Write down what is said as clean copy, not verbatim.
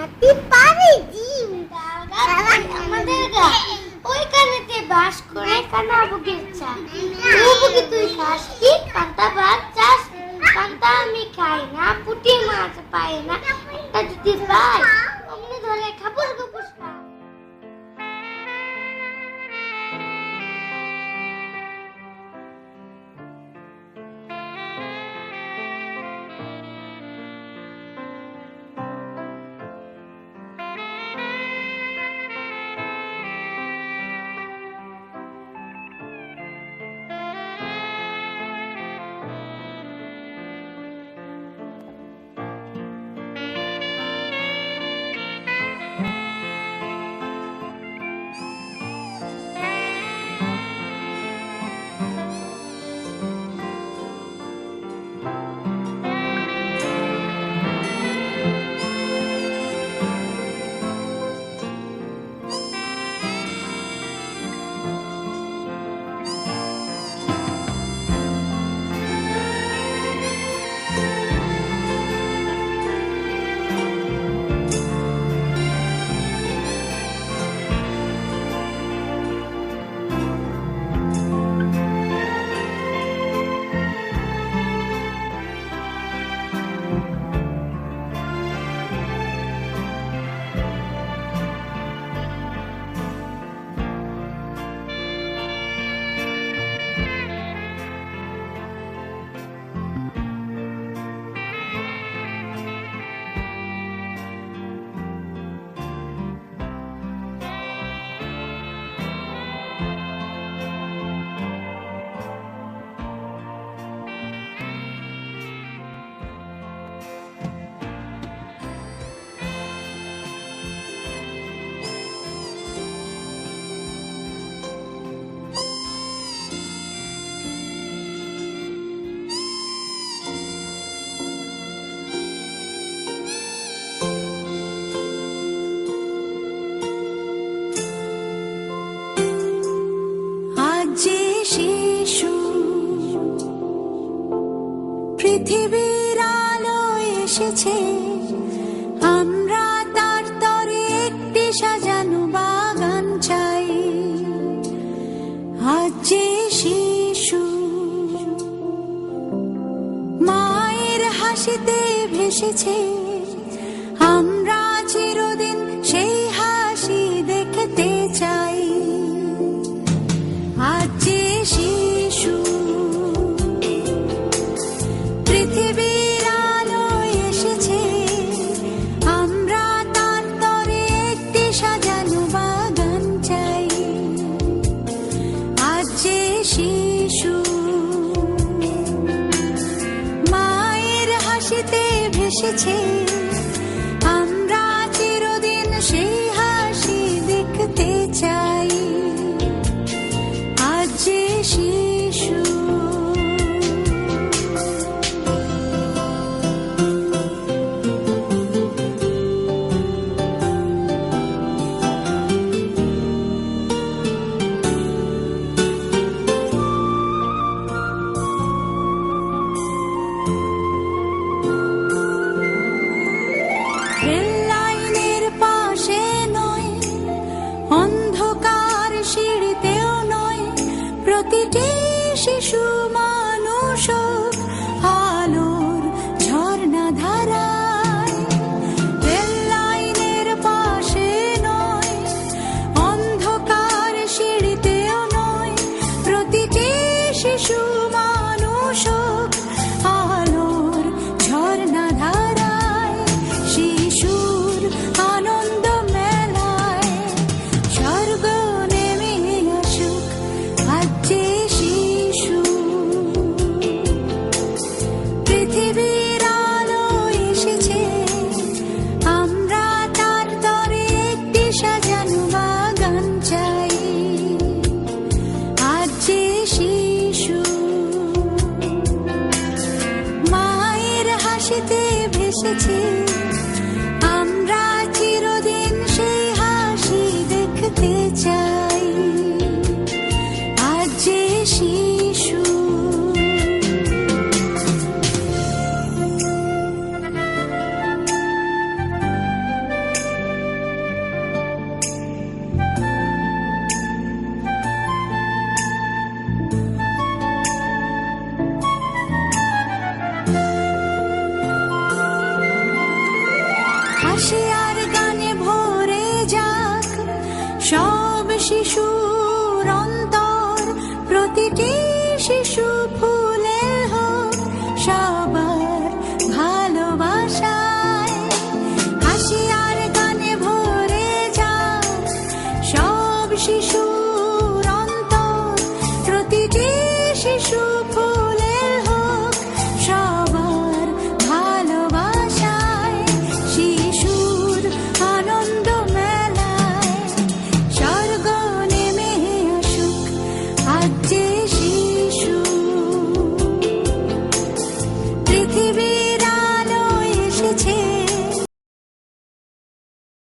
হাতি পারে ডিম আমাদের গা ওইখানেতে বাস করে কানা বুকের চা বুকে তুই খাস কি কান্তা ভাত চাস কান্তা আমি খাই না পুঁটি মাছ পাই না তা যদি পাই অমনি ধরে খাপুস খাপুস খা পৃথিবীর আলো এসেছে আমরা তার তরে একটি সাজানো বাগান চাই আজ যে শিশু মায়ের হাসিতে ভেসেছে আমরা চিরদিন সেই হাসি দেখতে চাই আজ যে শিশু পৃথিবীর আলো এসেছে আমরা তার তরে একটি সাজানো বাগান চাই আজ যে শিশু মায়ের হাসিতে ভেসেছে আমরা চিরদিন সেই হাসি দেখতে চাই আজ যে শিশু প্রতিটি শিশু মানুষ আলোর ঝর্ণা ধারায় রেল লাইনের পাশে নয় অন্ধকার সিঁড়িতেও নয় প্রতিটি শিশু মানুষ আলোর ঝর্ণা ধারায় শিশুর আনন্দ মেলায় স্বর্গ নেমে আসুক আজ যে শিশু পৃথিবীর আলো এসেছে আমরা তার তরে একটি সাজানো বাগান চাই আজ যে শিশু মায়ের হাসিতে ভেসেছে আমরা চিরদিন সেই হাসি দেখতে চাই।